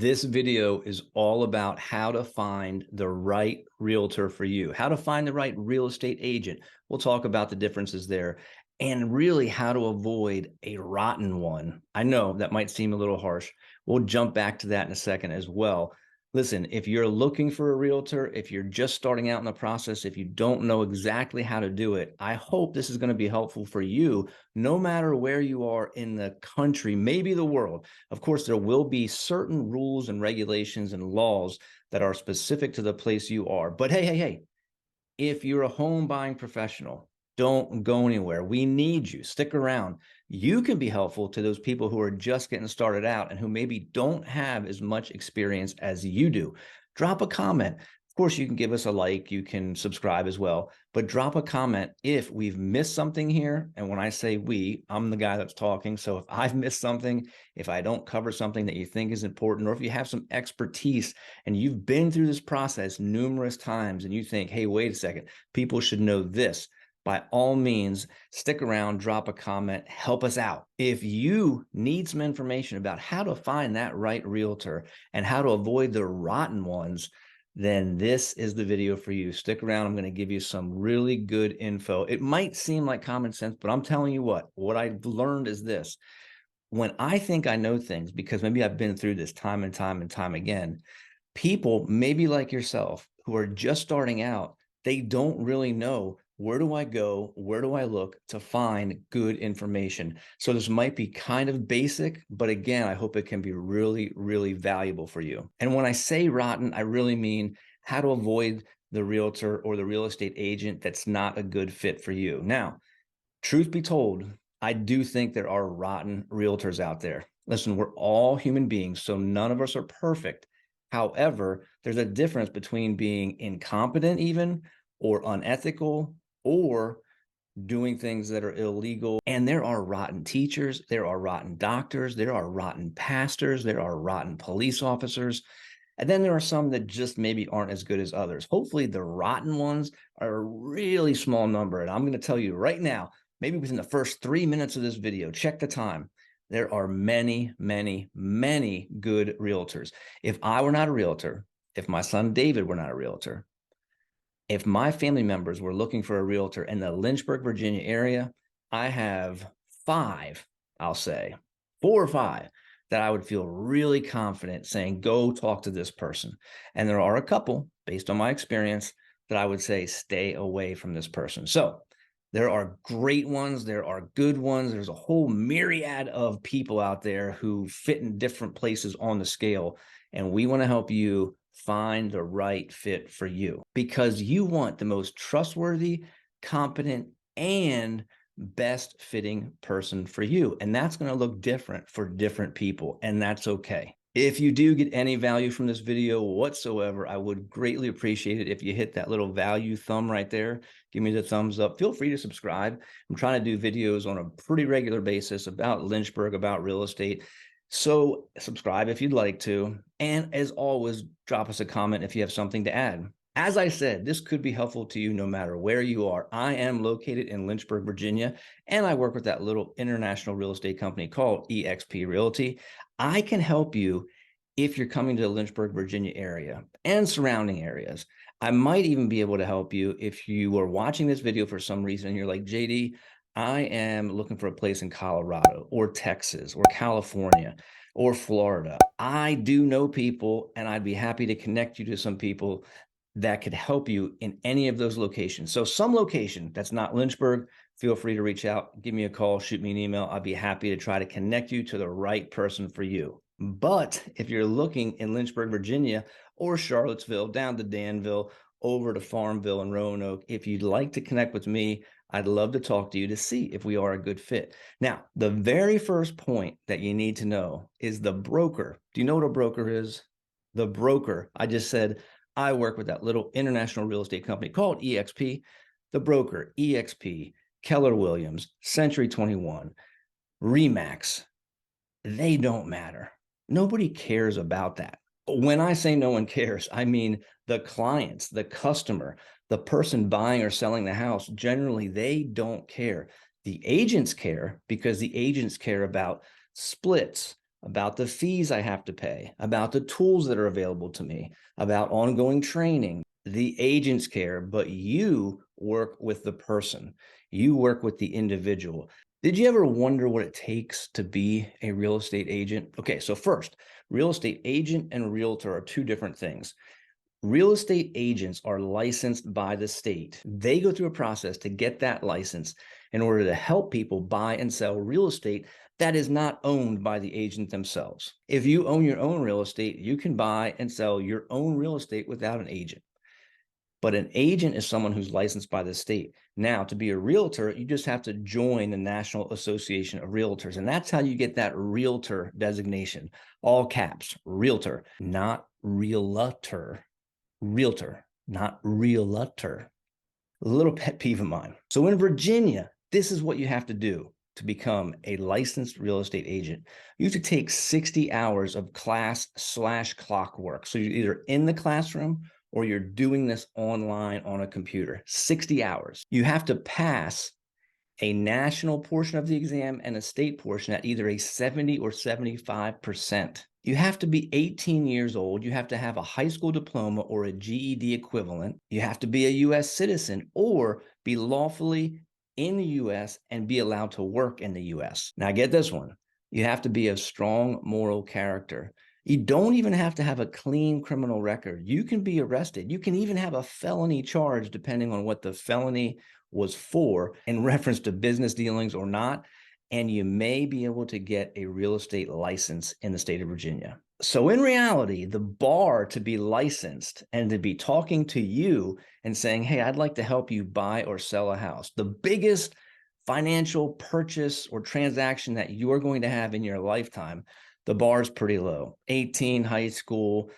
This video is all about how to find the right realtor for you, how to find the right real estate agent. We'll talk about the differences there and really how to avoid a rotten one. I know that might seem a little harsh. We'll jump back to that in a second as well. Listen, if you're looking for a realtor, if you're just starting out in the process, if you don't know exactly how to do it, I hope this is going to be helpful for you, no matter where you are in the country, maybe the world. Of course, there will be certain rules and regulations and laws that are specific to the place you are. But hey, if you're a home buying professional, don't go anywhere. We need you. Stick around. You can be helpful to those people who are just getting started out and who maybe don't have as much experience as you do. Drop a comment. Of course, you can give us a like, you can subscribe as well, but drop a comment if we've missed something here. And when I say we, I'm the guy that's talking. So if I've missed something, if I don't cover something that you think is important, or if you have some expertise and you've been through this process numerous times and you think, hey, wait a second, people should know this, by all means, stick around, drop a comment, help us out. If you need some information about how to find that right realtor and how to avoid the rotten ones, then this is the video for you. Stick around. I'm going to give you some really good info. It might seem like common sense, but I'm telling you what I've learned is this. When I think I know things, because maybe I've been through this time and time again, people maybe like yourself who are just starting out, they don't really know, where do I go? Where do I look to find good information? So this might be kind of basic, but again, I hope it can be really, really valuable for you. And when I say rotten, I really mean how to avoid the realtor or the real estate agent that's not a good fit for you. Now, truth be told, I do think there are rotten realtors out there. Listen, we're all human beings, so none of us are perfect. However, there's a difference between being incompetent even, or unethical, or doing things that are illegal. And there are rotten teachers, there are rotten doctors, there are rotten pastors, there are rotten police officers. And then there are some that just maybe aren't as good as others. Hopefully the rotten ones are a really small number. And I'm going to tell you right now, maybe within the first 3 minutes of this video, check the time. There are many, many, many good realtors. If I were not a realtor, if my son David were not a realtor, if my family members were looking for a realtor in the Lynchburg, Virginia area, I have 5, I'll say 4 or 5 that I would feel really confident saying, go talk to this person. And there are a couple, based on my experience, that I would say, stay away from this person. So there are great ones, there are good ones. There's a whole myriad of people out there who fit in different places on the scale. And we want to help you find the right fit for you, because you want the most trustworthy, competent, and best fitting person for you. And that's going to look different for different people, and that's okay. If you do get any value from this video whatsoever, I would greatly appreciate it if you hit that little value thumb right there. Give me the thumbs up. Feel free to subscribe. I'm trying to do videos on a pretty regular basis about Lynchburg, about real estate. So subscribe if you'd like to. And as always, drop us a comment if you have something to add. As I said, this could be helpful to you no matter where you are. I am located in Lynchburg, Virginia, and I work with that little international real estate company called eXp Realty. I can help you if you're coming to the Lynchburg, Virginia area and surrounding areas. I might even be able to help you if you are watching this video for some reason and you're like, JD, I am looking for a place in Colorado or Texas or California or Florida. I do know people, and I'd be happy to connect you to some people that could help you in any of those locations. So some location that's not Lynchburg, feel free to reach out, give me a call, shoot me an email. I'll be happy to try to connect you to the right person for you. But if you're looking in Lynchburg, Virginia, or Charlottesville, down to Danville, over to Farmville and Roanoke, if you'd like to connect with me, I'd love to talk to you to see if we are a good fit. Now, the very first point that you need to know is the broker. Do you know what a broker is? The broker, I just said, I work with that little international real estate company called eXp. The broker, eXp, Keller Williams, Century 21, Remax, they don't matter. Nobody cares about that. When I say no one cares, I mean the clients, the customer, the person buying or selling the house, generally, they don't care. The agents care because the agents care about splits, about the fees I have to pay, about the tools that are available to me, about ongoing training. The agents care, but you work with the person. You work with the individual. Did you ever wonder what it takes to be a real estate agent? Okay, so first, real estate agent and realtor are two different things. Real estate agents are licensed by the state. They go through a process to get that license in order to help people buy and sell real estate that is not owned by the agent themselves. If you own your own real estate, you can buy and sell your own real estate without an agent. But an agent is someone who's licensed by the state. Now, to be a realtor, you just have to join the National Association of Realtors. And that's how you get that realtor designation. All caps, realtor, not realtor. Realtor, not realtor. A little pet peeve of mine. So in Virginia, this is what you have to do to become a licensed real estate agent. You have to take 60 hours of class/clock work. So you're either in the classroom or you're doing this online on a computer. 60 hours. You have to pass a national portion of the exam and a state portion at either a 70 or 75%. You have to be 18 years old. You have to have a high school diploma or a GED equivalent. You have to be a U.S. citizen or be lawfully in the U.S. and be allowed to work in the U.S. Now, get this one. You have to be a strong moral character. You don't even have to have a clean criminal record. You can be arrested. You can even have a felony charge, depending on what the felony was for in reference to business dealings or not. And you may be able to get a real estate license in the state of Virginia. So in reality, the bar to be licensed and to be talking to you and saying, hey, I'd like to help you buy or sell a house, the biggest financial purchase or transaction that you're going to have in your lifetime, the bar is pretty low. 18, high school,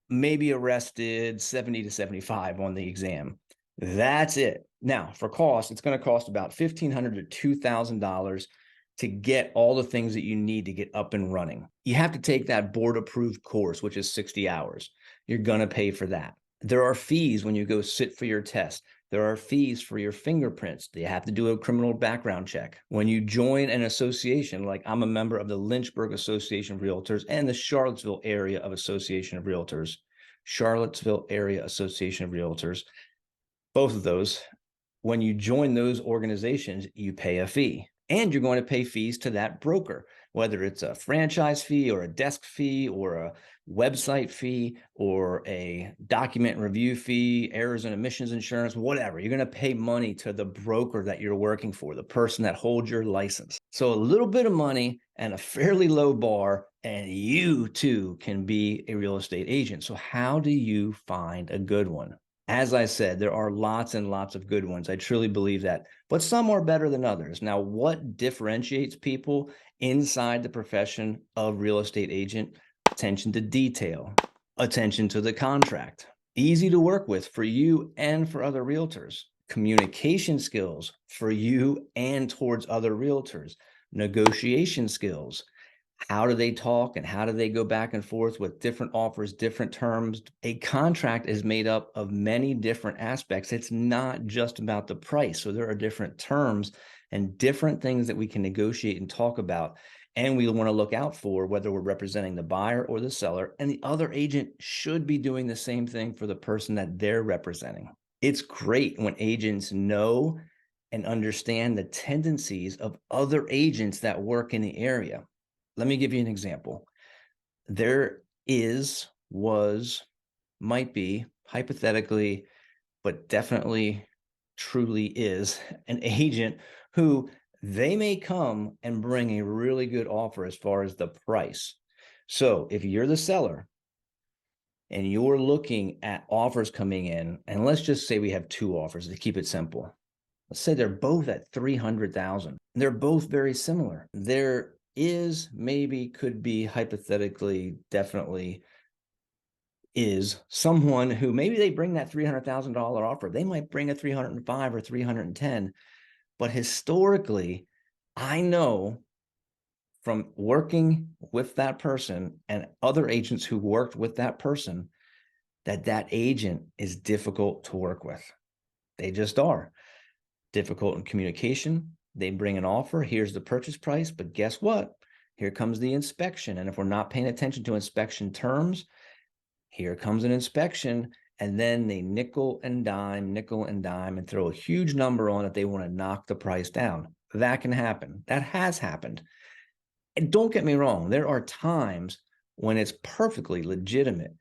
maybe arrested, 70 to 75 on the exam. That's it. Now, for cost, it's going to cost about $1,500 to $2,000 to get all the things that you need to get up and running. You have to take that board-approved course, which is 60 hours. You're going to pay for that. There are fees when you go sit for your test. There are fees for your fingerprints. You have to do a criminal background check. When you join an association, like I'm a member of the Lynchburg Association of Realtors and the Charlottesville Area of Association of Realtors, Charlottesville Area Association of Realtors, both of those, when you join those organizations, you pay a fee. And you're going to pay fees to that broker, whether it's a franchise fee or a desk fee or a website fee or a document review fee, errors and omissions insurance, whatever. You're going to pay money to the broker that you're working for, the person that holds your license. So a little bit of money and a fairly low bar, and you too can be a real estate agent. So how do you find a good one? As I said, there are lots and lots of good ones. I truly believe that, but some are better than others. Now, what differentiates people inside the profession of real estate agent? Attention to detail, attention to the contract, easy to work with for you and for other realtors, communication skills for you and towards other realtors, negotiation skills. How do they talk and how do they go back and forth with different offers, different terms? A contract is made up of many different aspects. It's not just about the price. So there are different terms and different things that we can negotiate and talk about. And we want to look out for whether we're representing the buyer or the seller. And the other agent should be doing the same thing for the person that they're representing. It's great when agents know and understand the tendencies of other agents that work in the area. Let me give you an example. There is, was, might be, hypothetically, but definitely truly is an agent who they may come and bring a really good offer as far as the price. So if you're the seller and you're looking at offers coming in, and let's just say we have two offers to keep it simple. Let's say they're both at 300,000. They're both very similar. There is, maybe, could be, hypothetically, definitely is someone who maybe they bring that $300,000 offer. They might bring a 305 or 310, but historically, I know from working with that person and other agents who worked with that person that that agent is difficult to work with. They just are. Difficult in communication. They bring an offer. Here's the purchase price, but guess what? here comes the inspection. And if we're not paying attention to inspection terms, here comes an inspection. And then they nickel and dime, and throw a huge number on it. They want to knock the price down. That can happen. That has happened. And don't get me wrong, there are times when it's perfectly legitimate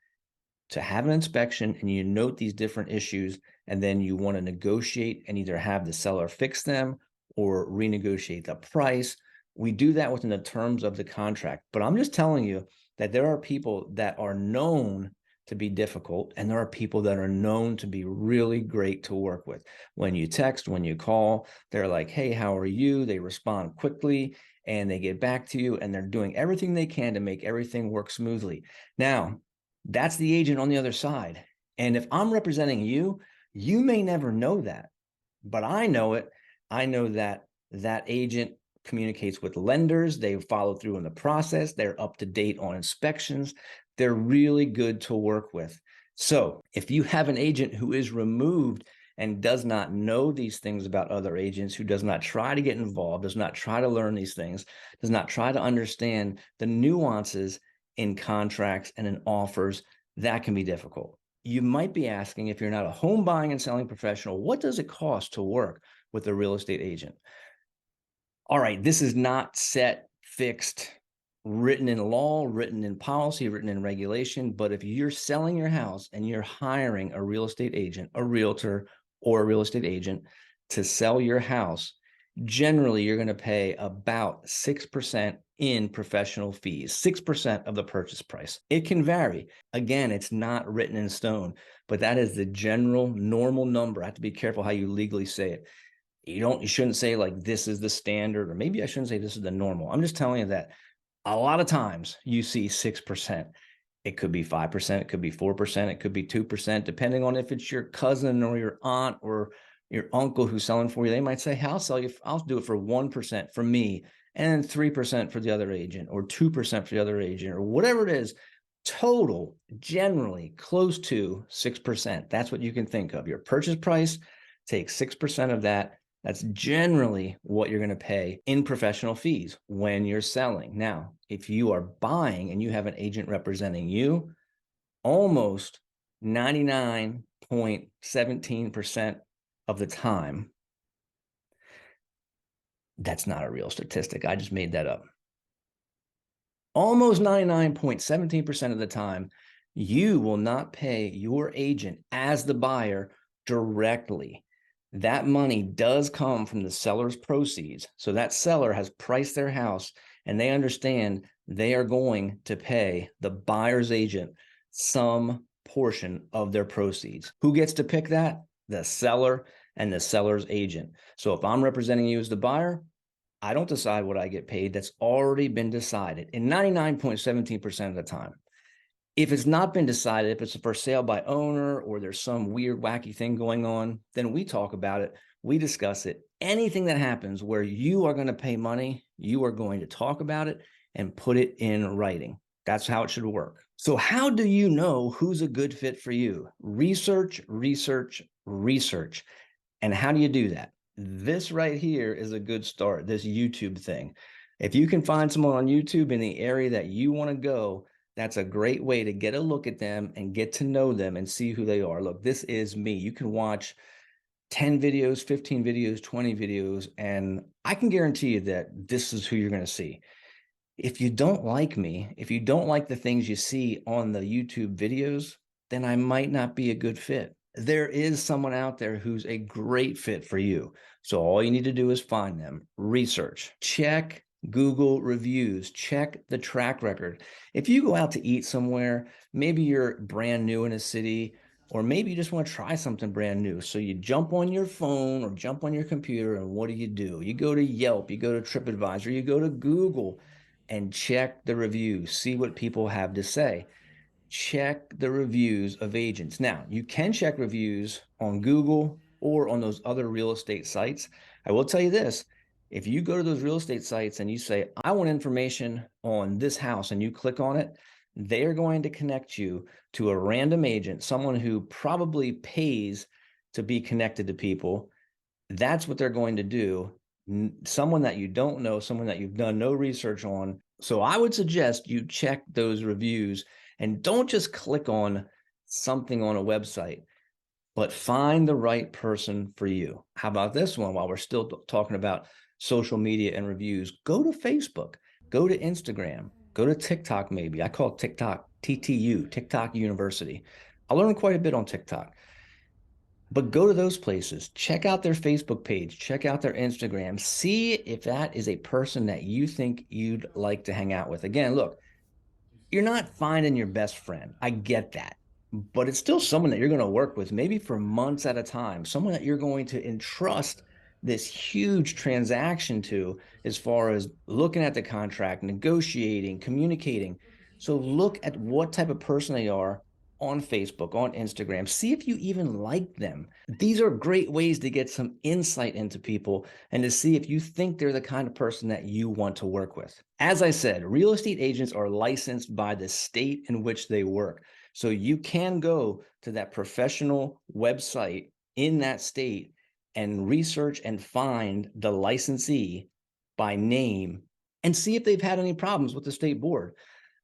to have an inspection and you note these different issues, and then you want to negotiate and either have the seller fix them or renegotiate the price. We do that within the terms of the contract. But I'm just telling you that there are people that are known to be difficult, and there are people that are known to be really great to work with. When you text, when you call, they're like, hey, how are you? They respond quickly and they get back to you, and they're doing everything they can to make everything work smoothly. Now, that's the agent on the other side. And if I'm representing you, you may never know that, but I know it. I know that that agent communicates with lenders. They follow through in the process. They're up to date on inspections. They're really good to work with. So if you have an agent who is removed and does not know these things about other agents, who does not try to get involved, does not try to learn these things, does not try to understand the nuances in contracts and in offers, that can be difficult. You might be asking, if you're not a home buying and selling professional, what does it cost to work with a real estate agent? All right, this is not set, fixed, written in law, written in policy, written in regulation. But if you're selling your house and you're hiring a real estate agent, a realtor, or a real estate agent to sell your house, generally you're going to pay about 6% in professional fees, 6% of the purchase price. It can vary. Again, it's not written in stone, but that is the general normal number. I have to be careful how you legally say it. You shouldn't say like this is the standard, or maybe I shouldn't say this is the normal. I'm just telling you that a lot of times you see 6%. It could be 5%, it could be 4%, it could be 2%, depending on if it's your cousin or your aunt or your uncle who's selling for you. They might say, hey, I'll do it for 1% for me, and 3% for the other agent, or 2% for the other agent, or whatever it is. Total, generally close to 6%. That's what you can think of. Your purchase price, take 6% of that. That's generally what you're going to pay in professional fees when you're selling. Now, if you are buying and you have an agent representing you, almost 99.17% of the time, that's not a real statistic. I just made that up. Almost 99.17% of the time, you will not pay your agent as the buyer directly. That money does come from the seller's proceeds. So that seller has priced their house and they understand they are going to pay the buyer's agent some portion of their proceeds. Who gets to pick that? The seller and the seller's agent. So if I'm representing you as the buyer, I don't decide what I get paid. That's already been decided in 99.17% of the time. If it's not been decided, if it's for sale by owner or there's some weird, wacky thing going on, then we talk about it. We discuss it. Anything that happens where you are going to pay money, you are going to talk about it and put it in writing. That's how it should work. So how do you know who's a good fit for you? Research, research, research. And how do you do that? This right here is a good start, this YouTube thing. If you can find someone on YouTube in the area that you want to go, that's a great way to get a look at them and get to know them and see who they are. Look, this is me. You can watch 10 videos, 15 videos, 20 videos, and I can guarantee you that this is who you're going to see. If you don't like me, if you don't like the things you see on the YouTube videos, then I might not be a good fit. There is someone out there who's a great fit for you. So all you need to do is find them, research, check Google reviews, check the track record. If you go out to eat somewhere, maybe you're brand new in a city, or maybe you just want to try something brand new. So you jump on your phone or jump on your computer, and what do? You go to Yelp, you go to TripAdvisor, you go to Google and check the reviews, see what people have to say. Check the reviews of agents. Now, you can check reviews on Google or on those other real estate sites. I will tell you this. If you go to those real estate sites and you say, I want information on this house, and you click on it, they are going to connect you to a random agent, someone who probably pays to be connected to people. That's what they're going to do. Someone that you don't know, someone that you've done no research on, So I would suggest you check those reviews and don't just click on something on a website, but find the right person for you. How about this one? While we're still talking about social media and reviews, go to Facebook, go to Instagram, go to TikTok maybe. I call TikTok TTU, TikTok University. I learned quite a bit on TikTok. But go to those places, check out their Facebook page, check out their Instagram, see if that is a person that you think you'd like to hang out with. Again, look, you're not finding your best friend. I get that. But it's still someone that you're going to work with, maybe for months at a time, someone that you're going to entrust this huge transaction to, as far as looking at the contract, negotiating, communicating. So look at what type of person they are on Facebook, on Instagram. See if you even like them. These are great ways to get some insight into people and to see if you think they're the kind of person that you want to work with. As I said, real estate agents are licensed by the state in which they work. So you can go to that professional website in that state and research and find the licensee by name and see if they've had any problems with the state board.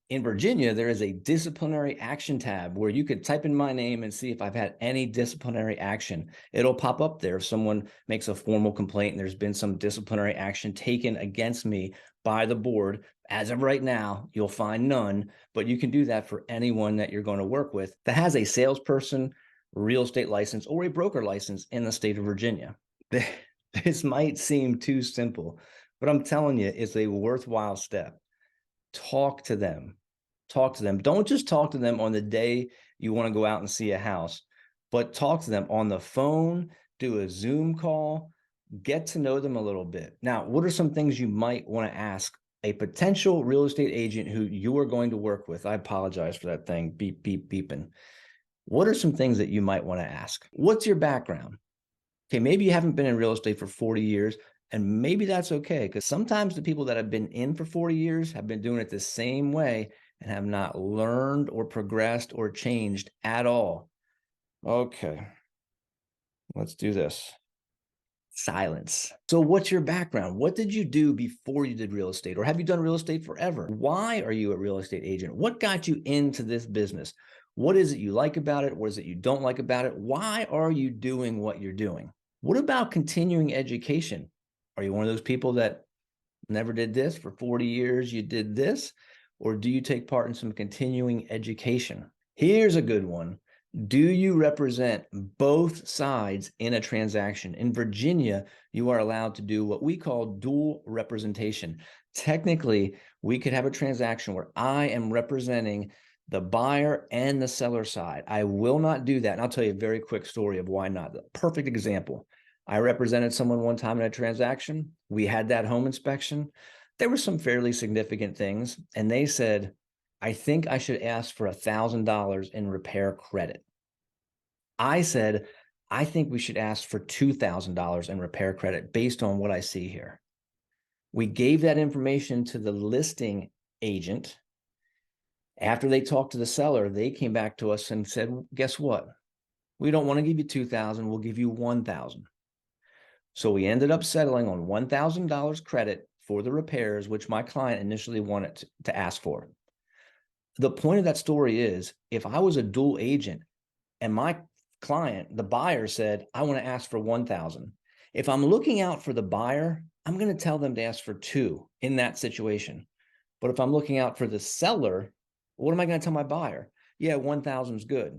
In Virginia, there is a disciplinary action tab where you could type in my name and see if I've had any disciplinary action. It'll pop up there if someone makes a formal complaint and there's been some disciplinary action taken against me by the board. As of right now, you'll find none, but you can do that for anyone that you're going to work with that has a salesperson, real estate license, or a broker license in the state of Virginia. This might seem too simple, but I'm telling you, it's a worthwhile step. Talk to them. Talk to them. Don't just talk to them on the day you want to go out and see a house, but talk to them on the phone, do a Zoom call, get to know them a little bit. Now, what are some things you might want to ask a potential real estate agent who you are going to work with? I apologize for that thing, beep, beep, beeping. What are some things that you might want to ask? What's your background? Okay, maybe you haven't been in real estate for 40 years, and maybe that's okay, because sometimes the people that have been in for 40 years have been doing it the same way and have not learned or progressed or changed at all. Okay, let's do this. Silence. So what's your background? What did you do before you did real estate? Or have you done real estate forever? Why are you a real estate agent? What got you into this business? What is it you like about it? What is it you don't like about it? Why are you doing what you're doing? What about continuing education? Are you one of those people that never did this for 40 years? You did this? Or do you take part in some continuing education? Here's a good one. Do you represent both sides in a transaction? In Virginia, you are allowed to do what we call dual representation. Technically, we could have a transaction where I am representing the buyer and the seller side. I will not do that. And I'll tell you a very quick story of why not. The perfect example. I represented someone one time in a transaction. We had that home inspection. There were some fairly significant things. And they said, I think I should ask for $1,000 in repair credit. I said, I think we should ask for $2,000 in repair credit based on what I see here. We gave that information to the listing agent. After they talked to the seller, they came back to us and said, guess what? We don't want to give you $2,000. We'll give you $1,000. So we ended up settling on $1,000 credit for the repairs, which my client initially wanted to ask for. The point of that story is, if I was a dual agent and my client, the buyer, said, I want to ask for $1,000. If I'm looking out for the buyer, I'm going to tell them to ask for $2,000 in that situation. But if I'm looking out for the seller, what am I going to tell my buyer? Yeah, $1,000 is good.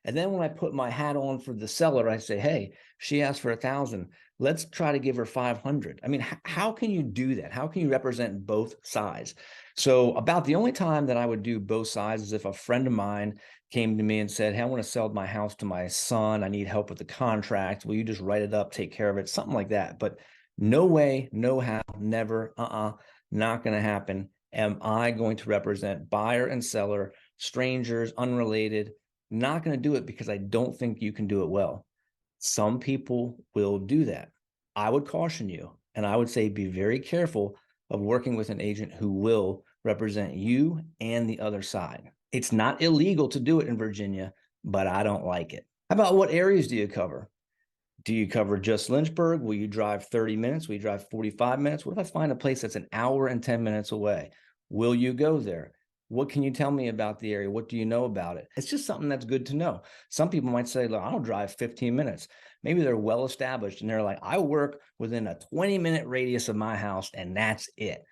And then when I put my hat on for the seller, I say, hey, she asked for $1,000. Let's try to give her $500. I mean, how can you do that? How can you represent both sides? So about the only time that I would do both sides is if a friend of mine came to me and said, hey, I want to sell my house to my son. I need help with the contract. Will you just write it up, take care of it? Something like that. But no way, no how, never, not going to happen. Am I going to represent buyer and seller, strangers, unrelated? Not going to do it because I don't think you can do it well. Some people will do that. I would caution you, and I would say be very careful of working with an agent who will represent you and the other side. It's not illegal to do it in Virginia, but I don't like it. How about what areas do you cover? Do you cover just Lynchburg? Will you drive 30 minutes? Will you drive 45 minutes? What if I find a place that's an hour and 10 minutes away? Will you go there? What can you tell me about the area? What do you know about it? It's just something that's good to know. Some people might say, look, I don't drive 15 minutes. Maybe they're well established and they're like, I work within a 20-minute radius of my house and that's it.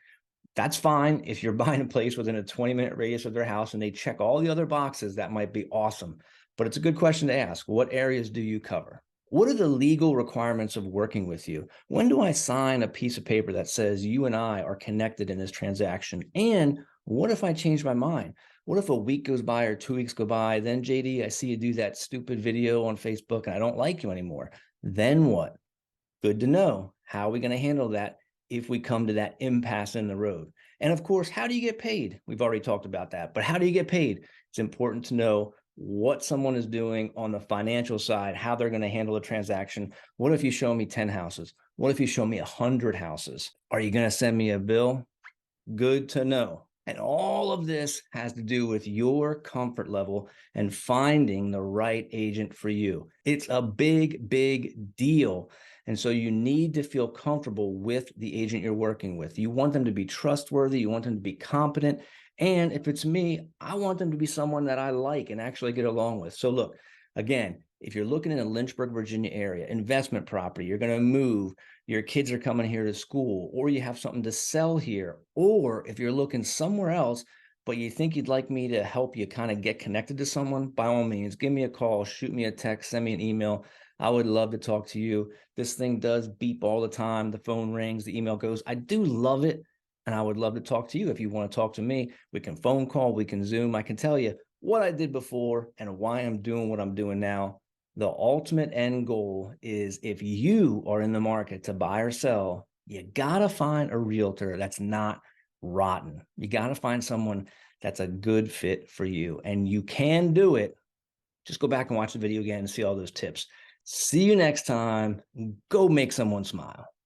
That's fine. If you're buying a place within a 20-minute radius of their house and they check all the other boxes, that might be awesome. But it's a good question to ask. What areas do you cover? What are the legal requirements of working with you? When do I sign a piece of paper that says you and I are connected in this transaction? And what if I change my mind? What if a week goes by or 2 weeks go by? Then, JD, I see you do that stupid video on Facebook and I don't like you anymore. Then what? Good to know. How are we going to handle that if we come to that impasse in the road? And of course, how do you get paid? We've already talked about that, but how do you get paid? It's important to know what someone is doing on the financial side, how they're going to handle a transaction. What if you show me 10 houses? What if you show me 100 houses? Are you going to send me a bill? Good to know. And all of this has to do with your comfort level and finding the right agent for you. It's a big, big deal. And so you need to feel comfortable with the agent you're working with. You want them to be trustworthy. You want them to be competent. And if it's me, I want them to be someone that I like and actually get along with. So look, again, if you're looking in the Lynchburg, Virginia area, investment property, you're going to move, your kids are coming here to school, or you have something to sell here, or if you're looking somewhere else, but you think you'd like me to help you kind of get connected to someone, by all means, give me a call, shoot me a text, send me an email. I would love to talk to you. This thing does beep all the time. The phone rings, the email goes. I do love it. And I would love to talk to you. If you want to talk to me, we can phone call, we can Zoom. I can tell you what I did before and why I'm doing what I'm doing now. The ultimate end goal is if you are in the market to buy or sell, you got to find a realtor that's not rotten. You got to find someone that's a good fit for you. And you can do it. Just go back and watch the video again and see all those tips. See you next time. Go make someone smile.